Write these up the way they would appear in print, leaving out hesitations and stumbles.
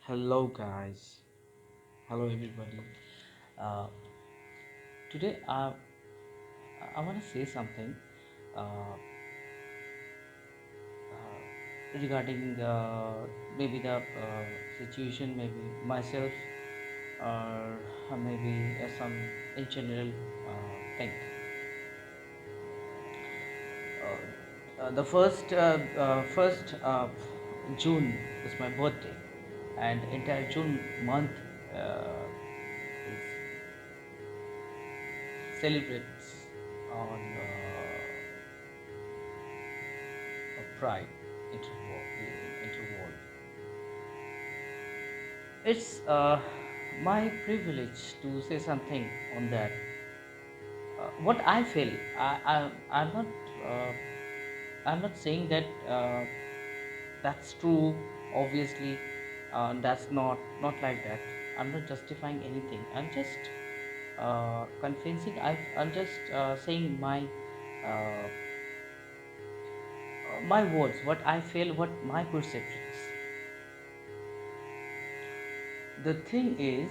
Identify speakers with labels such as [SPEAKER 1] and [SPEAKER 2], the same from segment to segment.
[SPEAKER 1] Hello, guys. Hello, everybody. Uh, Today, I want to say something uh, regarding maybe the situation, maybe myself, or maybe some in general thing. The first June is my birthday, and entire June month is celebrates on pride interworld. It's my privilege to say something on that. What I feel, uh, I'm not saying that that's true. Obviously, that's not like that. I'm not justifying anything. I'm just convincing. I'm just saying uh, my words, what I feel, what my perceptions. The thing is,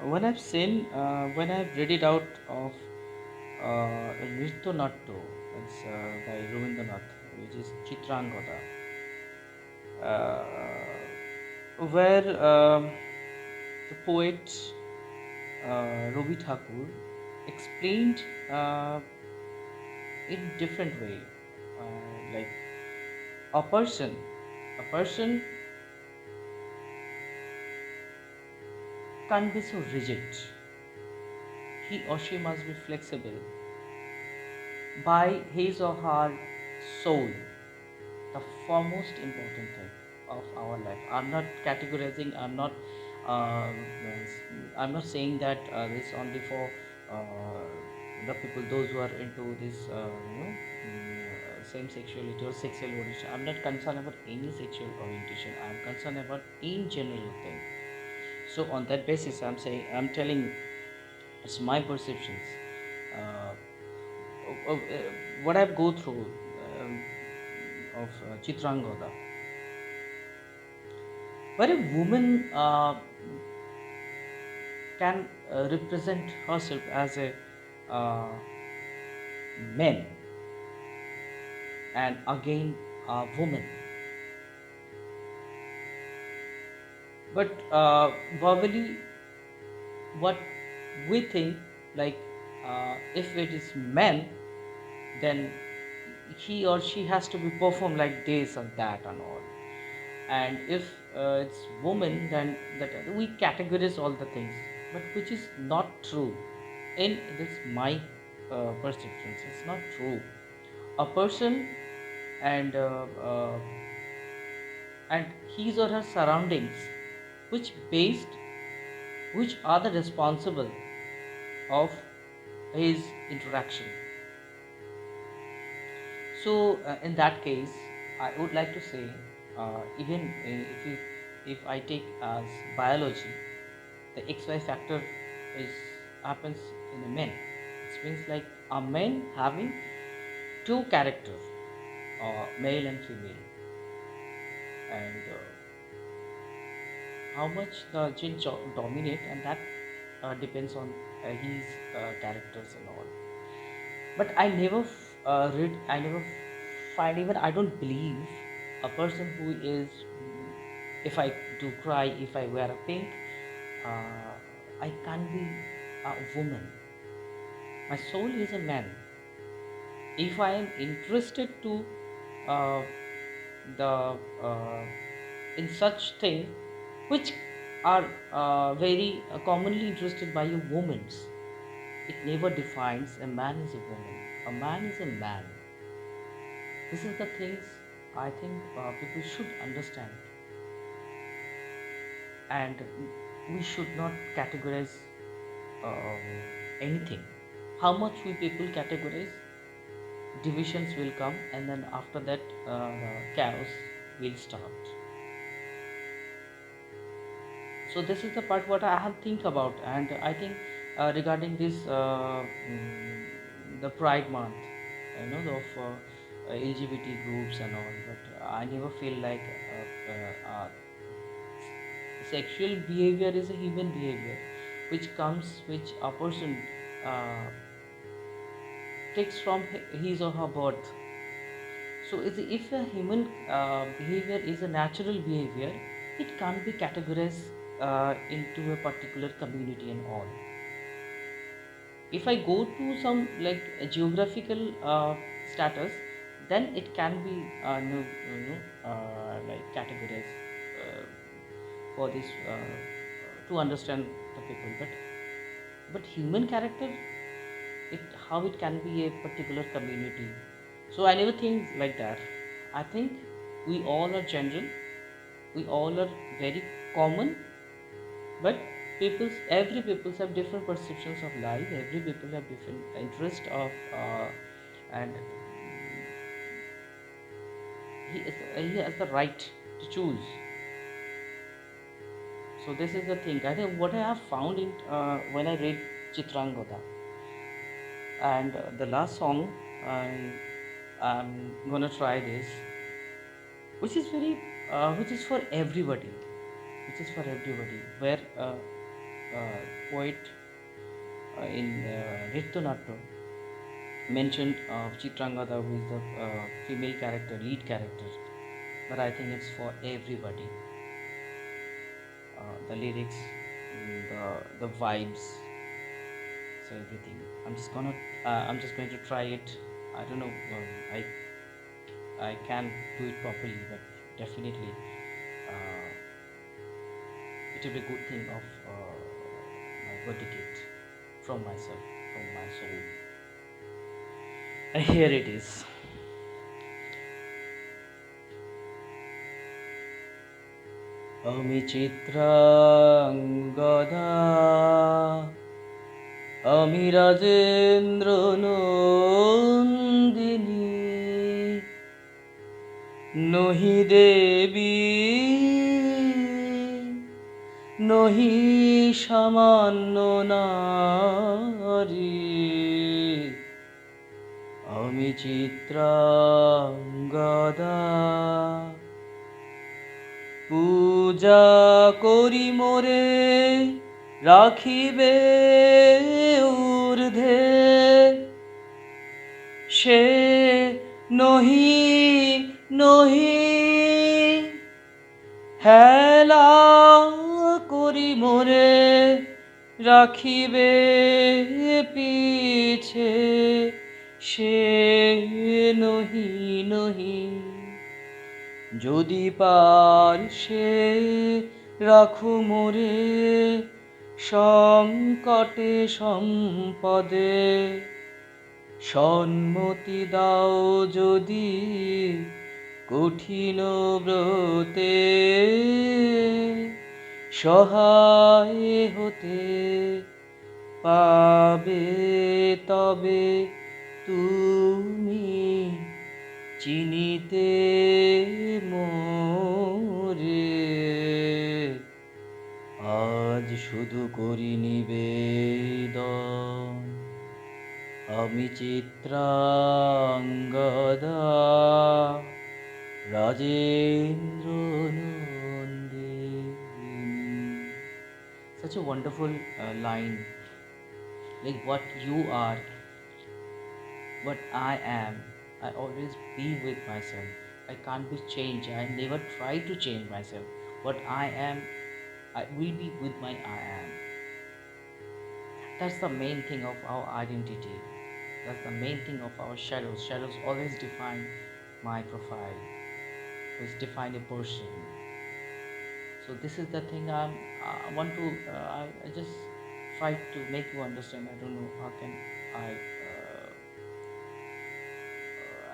[SPEAKER 1] when I've read it out of Nritya Natto, it's by Rabindranath, which is Chitrangada, where the poet Ravi Thakur explained uh, in different way, like a person, a person can't be so rigid. He or she must be flexible by his or her soul, the foremost important thing of our life. I'm not categorizing, uh, I'm not saying that this only for uh, the people, those who are into this same sexuality or sexual orientation. I'm not concerned about any sexual orientation, I'm concerned about in general thing. So on that basis, I'm telling it's my perceptions, uh, what I've go through of Chitrangada, where a woman can represent herself as a uh, man and again a woman, but verbally what we think, like if it is man, then he or she has to be performed like this or that and all. And if it's woman, then that we categorize all the things, but which is not true. In this my perceptions, it's not true. A person and and his or her surroundings, which based, which are the responsible of his interaction. So in that case, I would like to say, even if I take as biology, the XY factor is happens in a man. It means like a man having two characters, male and female, and how much the gene dominate, and that depends on his characters and all. But I never read, I never find, even I don't believe a person who is, if I do cry, if I wear a pink, uh, I can't be a woman. My soul is a man. If I am interested to uh, the in such thing which are very commonly interested by you women, it never defines a man is a woman. A man is a man. This is the things I think people should understand, and we should not categorize anything. How much we people categorize, divisions will come, and then after that the chaos will start. So this is the part what I have think about, and I think regarding this the Pride Month, of LGBT groups and all, but I never feel like sexual behavior is a human behavior which a person uh, takes from his or her birth. So if a human behavior is a natural behavior, it can't be categorized into a particular community and all. If I go to some like a geographical status, then it can be no, like categorized for this to understand the people. But human character, it how it can be a particular community. So I never think like that. I think we all are general, we all are very common, but every peoples have different perceptions of life, every people have different interest of and he has the right to choose. So this is the thing. I think what I have found in when I read Chitrangada, and the last song, I'm gonna try this, which is very which is for everybody, where poet in Nrityanatya mentioned Chitrangada, who is the female character, lead character, but I think it's for everybody. The lyrics, the vibes, so everything. I'm just going to try it. I don't know. I can do it properly, but definitely it will be a good thing of my verticate from myself, from my soul. And here it is. আমি চিত্রাঙ্গদা, আমি রাজেন্দ্র নন্দিনী, নহি দেবী, নহি সামান্য নারী, আমি চিত্রাঙ্গদা, পূজা করি মোরে রাখিবে ঊর্ধ্বে, সে নহি নহি হেলা করি মোরে রাখিবে পিছে, সে নহি নহি যদি পারছে রাখো মোরে সংকটে সম্পদে, সম্মতি দাও যদি কঠিন ব্রতে, সহায় হতে পাবে তবে তুমি চিনিতে মোরে। আজ শুধু করি নিবেদন, আমি Chitrangada, Rajendra Nandini. Such a wonderful line, like what you are, what I am. I always be with myself. I can't be changed. I never try to change myself. What I am, I will be with my I am. That's the main thing of our identity. That's the main thing of our shadows. Shadows always define my profile, always define a person. So this is the thing I want to. I just try to make you understand. I don't know how can I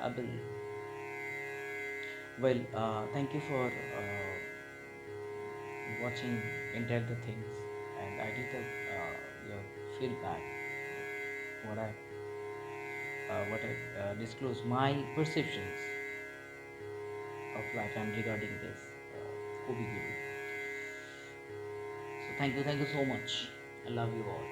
[SPEAKER 1] able. Well, thank you for watching entire the things, and I did the your feedback. What I disclose my perceptions of life and regarding this Kobe Guru. So thank you so much. I love you all.